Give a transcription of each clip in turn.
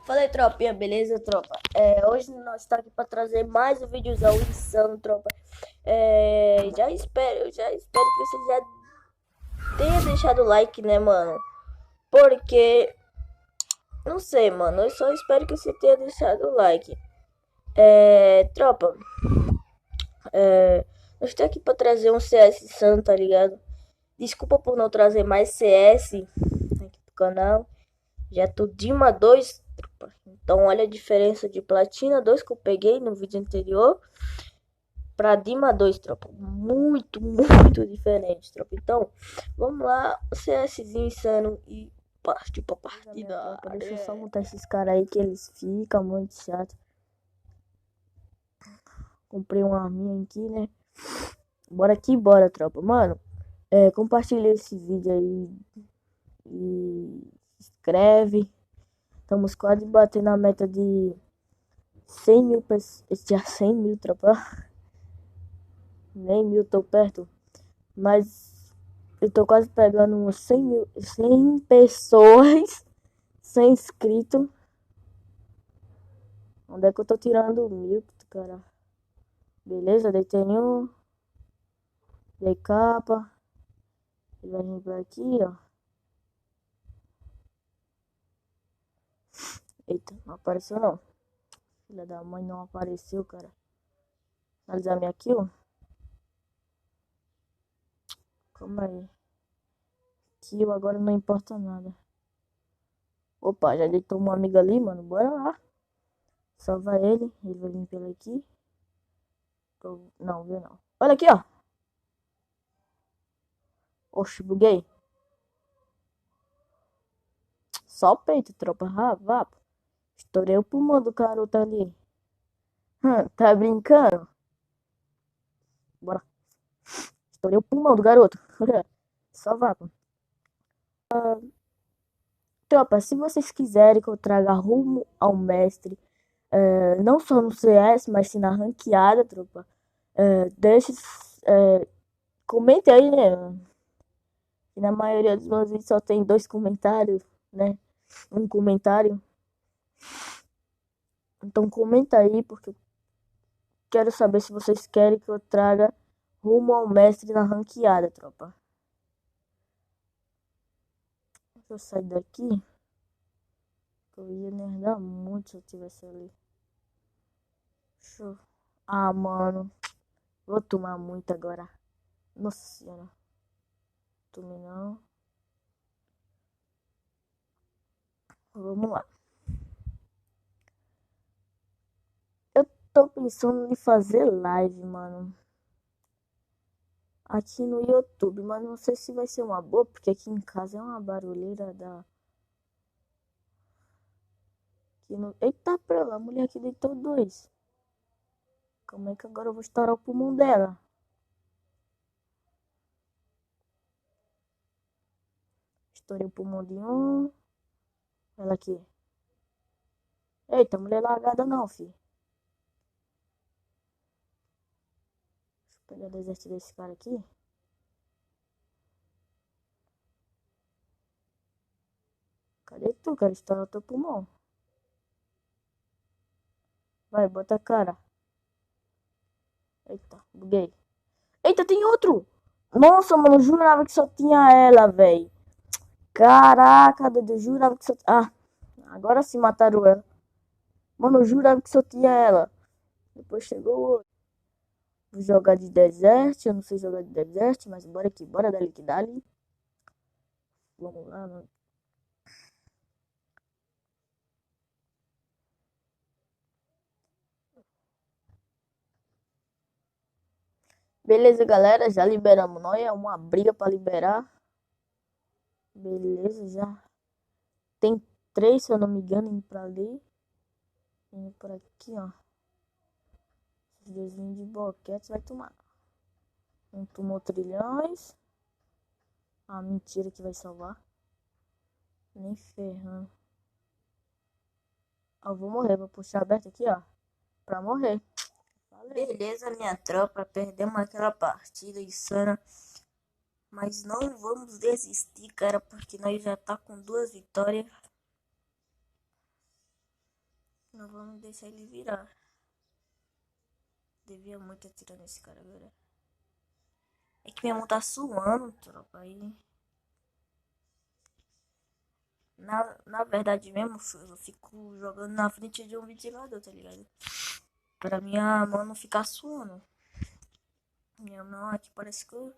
Fala aí, tropinha, beleza, tropa? Hoje nós estamos aqui para trazer mais um videozão insano, tropa. Já espero que você já tenha deixado o like, né, mano? Porque, não sei, mano, eu só espero que você tenha deixado o like. Tropa, nós estamos aqui para trazer um CS insano, tá ligado? Desculpa por não trazer mais CS aqui pro canal. Já tô Dima 2, tropa. Então olha a diferença de Platina 2 que eu peguei no vídeo anterior pra Dima 2, tropa. Muito, muito diferente, tropa. Então, vamos lá, CSzinho insano e partiu pra partida. Deixa eu só mutar esses caras aí que eles ficam muito chato. Comprei uma arminha aqui, né? Bora aqui, bora, tropa. Mano, compartilha esse vídeo aí e se inscreve. Estamos quase batendo a meta de 100 mil pessoas. Já 100 mil, tropa. Nem mil, tô perto. Mas eu tô quase pegando uns 100 mil, 100 pessoas, 100 inscritos. Onde é que eu tô tirando mil, cara? Beleza, deitei um. Dei capa. Ele vai vir por aqui, ó. Eita, não apareceu não. Filha da mãe não apareceu, cara. Analisar minha kill. Calma aí. Kill agora não importa nada. Opa, já deitou uma amiga ali, mano. Bora lá. Salva ele. Ele vai vir pela aqui. Não, viu não. Olha aqui, ó. Oxe, buguei. Só o peito, tropa. Vá. Estourei o pulmão do garoto ali. Tá brincando? Bora. Estourei o pulmão do garoto. Só vá, pô. Tropa, se vocês quiserem que eu traga rumo ao mestre, não só no CS, mas sim na ranqueada, tropa, deixe, comente aí, né? Que na maioria dos meus vídeos só tem 2 comentários, né? Um comentário. Então comenta aí, porque eu quero saber se vocês querem que eu traga rumo ao mestre na ranqueada, tropa. Deixa eu sair daqui. Eu ia nerdar muito se eu tivesse ali. Show. Ah, mano. Vou tomar muito agora. Nossa senhora. Tome não. Vamos lá. Eu tô pensando em fazer live, mano. Aqui no YouTube, mas não sei se vai ser uma boa, porque aqui em casa é uma barulheira da. Aqui no... Eita, pra lá, a mulher aqui deitou 2. Como é que agora eu vou estourar o pulmão dela? Estourei o pulmão de um. Ela aqui. Eita, mulher largada não, filho. Deixa eu pegar o deserto desse cara aqui. Cadê tu? Quero estourar o teu pulmão. Vai, bota a cara. Eita, buguei. Eita, tem outro! Nossa, mano, eu jurava que só tinha ela, velho. Caraca, doido, eu jurava que só... Ah, agora sim mataram ela. Mano, eu jurava que só tinha ela. Depois chegou o outro. Vou jogar de desert, eu não sei jogar de desert, mas bora aqui, bora dali que dali. Vamos lá, mano. Beleza, galera, já liberamos nós, é uma briga pra liberar. Beleza, já. Tem 3, se eu não me engano, indo pra ali. Indo por aqui, ó. Esses doisinhos de boquete vai tomar. Um tomou trilhões. Ah, mentira que vai salvar. Nem ferrando. Eu vou morrer, vou puxar aberto aqui, ó. Pra morrer. Valeu. Beleza, minha tropa. Perdemos aquela partida insana. Mas não vamos desistir, cara. Porque nós já tá com 2 vitórias. Não vamos deixar ele virar. Devia muito atirar nesse cara agora. É que minha mão tá suando, tropa. Aí. Na verdade mesmo, eu fico jogando na frente de um ventilador, tá ligado? Pra minha mão não ficar suando. Minha mão aqui parece que eu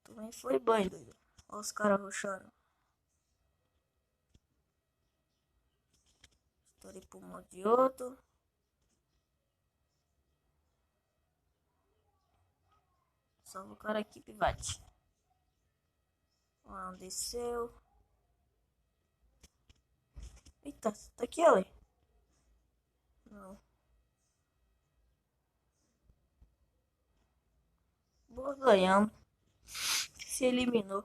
também foi banho, doido. Olha os caras roxando. Estourei pro mal de outro. Salva o cara aqui, pivate. Ó, desceu. Eita, tá aqui ela. Não. Boa, ganhamos. Se eliminou.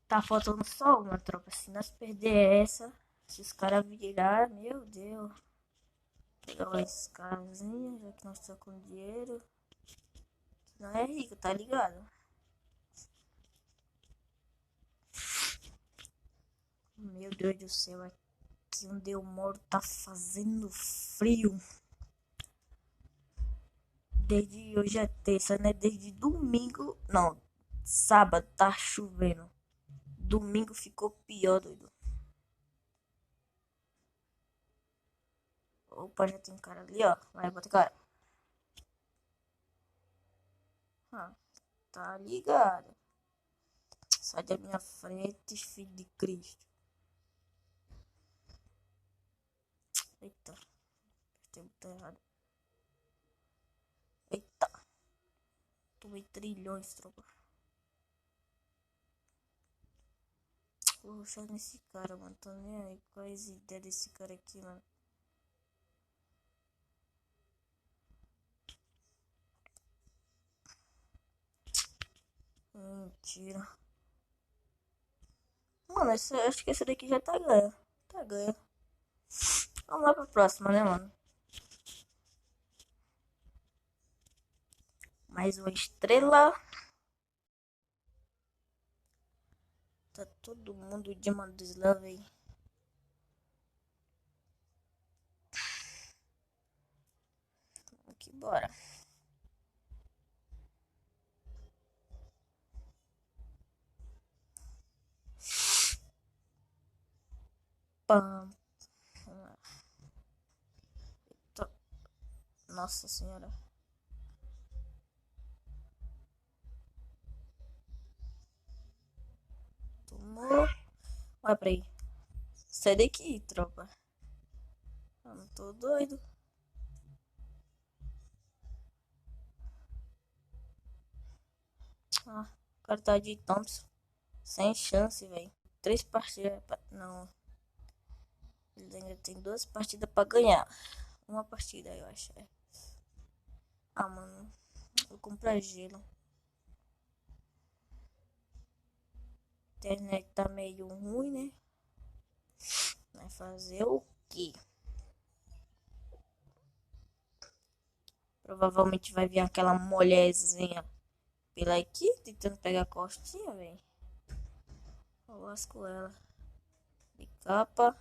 Tá faltando só uma, tropa. Se nós perder essa, se os caras virar, meu Deus. Pegar uma escalazinha, já que nós estamos com dinheiro. Não é rico, tá ligado? Meu Deus do céu, aqui onde eu moro tá fazendo frio. Desde hoje é terça, né? Desde domingo. Não, sábado tá chovendo. Domingo ficou pior, doido. Opa, já tem um cara ali, ó. Vai, bota cara. Ah, tá ligado. Sai da minha frente, filho de Cristo. Eita, apertei o botão errado. Eita. Tomei trilhões, tropa. Vou rushar nesse cara, mano. Tô nem aí. Qual é a ideia desse cara aqui, mano? Mentira. Mano, acho que esse daqui já tá ganho. Tá ganho. Vamos lá pra próxima, né, mano? Mais uma estrela. Tá todo mundo de mano do Slav aí. Aqui, bora. Pam. Nossa senhora. Tomou. Vai pra aí. Sai daqui, tropa. Eu não tô doido. Ah, o cara tá de Thompson. Sem chance, velho. 3 partidas. Não. Ele ainda tem 2 partidas pra ganhar. Uma partida, eu acho. É. Ah, mano. Vou comprar gelo. A internet tá meio ruim, né? Vai fazer o quê? Provavelmente vai vir aquela mulherzinha pela aqui, tentando pegar a costinha, velho. Eu lasco ela. De capa.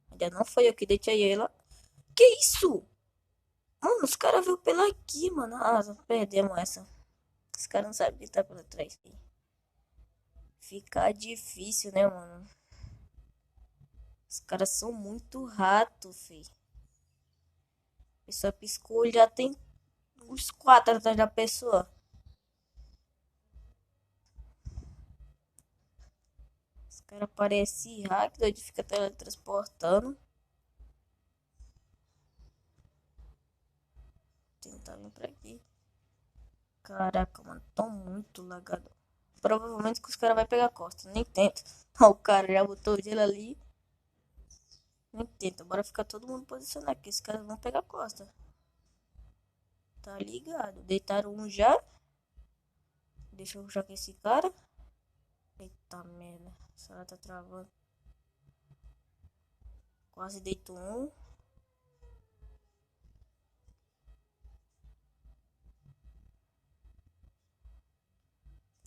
Ainda não foi eu que deixei ela. Que isso? Mano, os caras veio pela aqui, mano. Ah, perdemos essa. Os caras não sabem que tá pela trás. Fica difícil, né, mano? Os caras são muito rato, fi. A pessoa piscou e já tem uns 4 atrás da pessoa. Os caras parecem rápido, ele fica teletransportando. Tentar vir pra aqui. Caraca, mano, tô muito lagado. Provavelmente que os caras vão pegar a costa. Nem tenta. O cara já botou o gelo ali. Nem tenta. Bora ficar todo mundo posicionado. Que esses caras vão pegar a costa. Tá ligado? Deitaram um já. Deixa eu ruxar com esse cara. Eita merda. Essa hora tá travando. Quase deito um.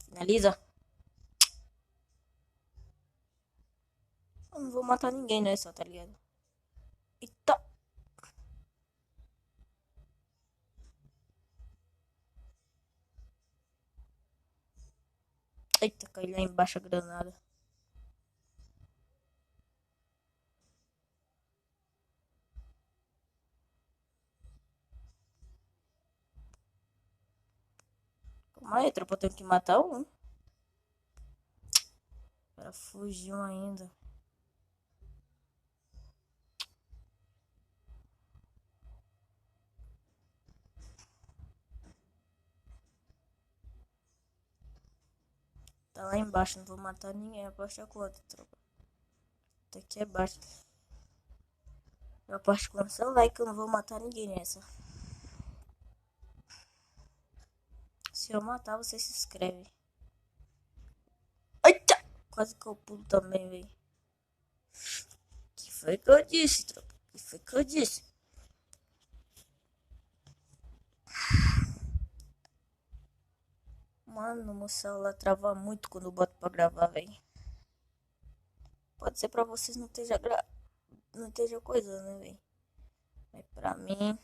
Finaliza. Eu não vou matar ninguém nessa, tá ligado? Eita! Eita, caiu lá embaixo a granada. Calma aí, tropa, eu tenho que matar um. O cara fugiu ainda. Tá lá embaixo, não vou matar ninguém. Aposta quanto, tropa? Tá aqui abaixo. Eu aposto com seu like que eu não vou matar ninguém nessa. Se eu matar, você se inscreve. Eita! Quase que eu pulo também, velho. Que foi que eu disse, tropa? Que foi que eu disse? Mano, meu celular trava muito quando eu boto pra gravar, velho. Pode ser pra vocês não esteja coisa, né, velho? Mas pra mim...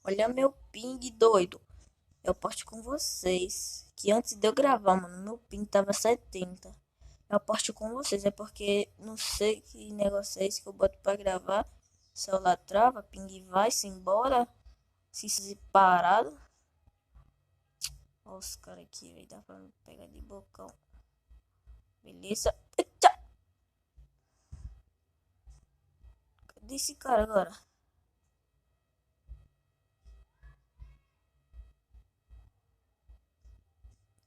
Olha meu ping, doido. Eu aposto com vocês que antes de eu gravar, mano, meu ping tava 70. Eu aposto com vocês, é porque não sei que negócio é esse que eu boto pra gravar. O celular trava, ping vai-se embora. Se parado. Olha os caras aqui, velho. Dá pra me pegar de bocão. Beleza. Eita! Cadê esse cara agora?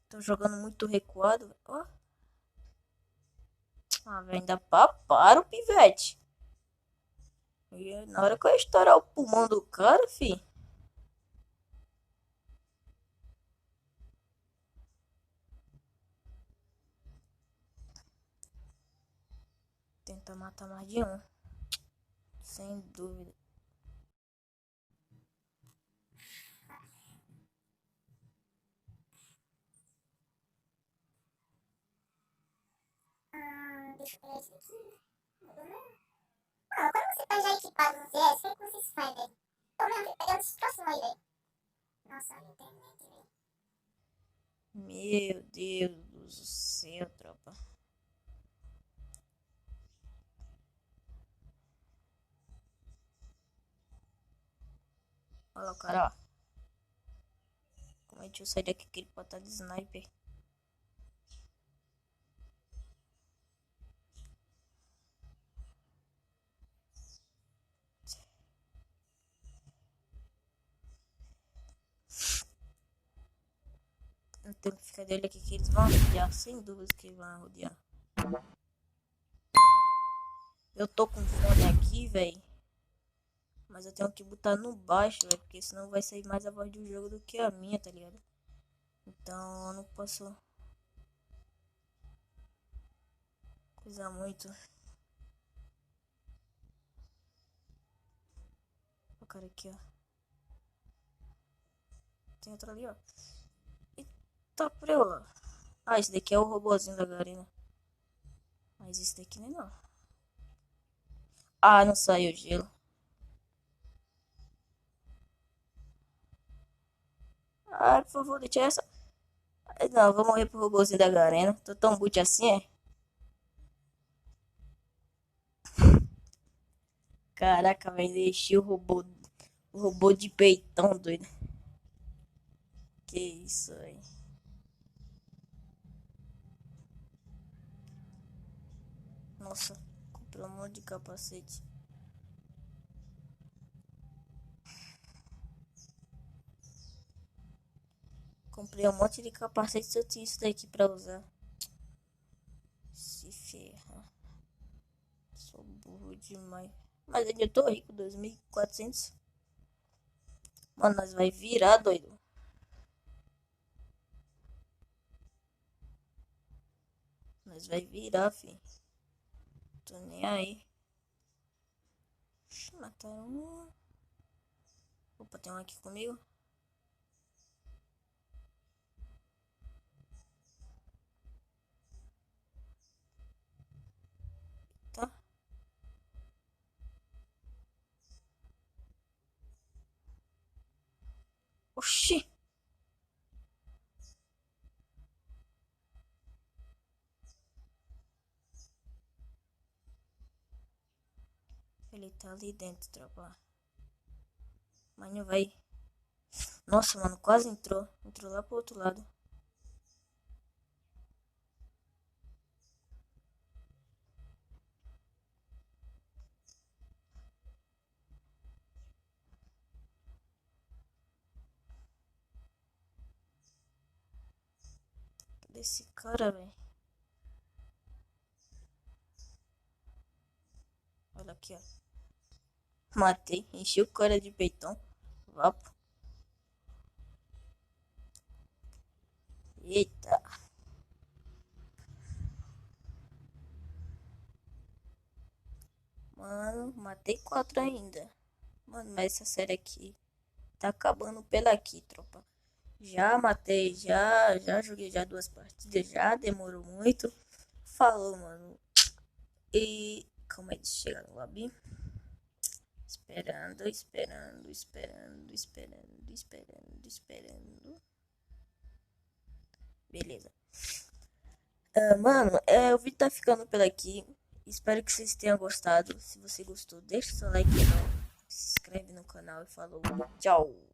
Tô jogando muito recuado. Ó. Ah, velho, ainda para o pivete. E na hora que eu estourar o pulmão do cara, fi. Tenta matar mais de um. Sem dúvida. Deixa eu ver esse aqui. Ah, quando você tá já equipado no CS, o que vocês fazem, velho? Eu mesmo pegando esse próximo aí, velho. Nossa, não tem mente, velho. Meu Deus do céu, tropa. Olha lá o cara, ó. Como é que eu sair daqui que ele pode estar de sniper? Eu tenho que ficar dele aqui que eles vão rodear. Sem dúvidas que eles vão rodear. Eu tô com fone aqui, velho. Mas eu tenho que botar no baixo, velho. Porque senão vai sair mais a voz do jogo do que a minha, tá ligado? Então eu não posso coisa muito. O cara aqui, ó. Tem outro ali, ó. Eita preula. Ah, esse daqui é o robozinho da Garena. Mas esse daqui nem não. Ah, não saiu gelo. Ah, por favor, deixa essa. Não, eu vou morrer pro robozinho da Garena. Tô tão boot assim, é? Caraca, velho, deixei o robô de peitão, doido. Que isso, velho. Nossa, comprei um monte de capacete. Comprei um monte de capacete se eu tinha isso daqui pra usar. Se ferra. Sou burro demais. Mas ainda tô rico, 2.400. Mano, nós vai virar, doido. Nós vai virar, fi. Tô nem aí. Mataram um. Opa, tem um aqui comigo. Ele tá ali dentro, tropa. Mas não vai. Nossa, mano, quase entrou. Entrou lá pro outro lado. Cadê esse cara, velho? Olha aqui, ó. Matei. Enchi o cara de peitão. Vapo. Eita. Mano, matei 4 ainda. Mano, mas essa série aqui tá acabando pela aqui, tropa. Já matei, já joguei já 2 partidas, já demorou muito. Falou, mano. E calma aí, deixa eu chegar no lobby. Esperando. Beleza. Mano, o vídeo tá ficando por aqui. Espero que vocês tenham gostado. Se você gostou, deixa seu like, se inscreve no canal e falou. Tchau.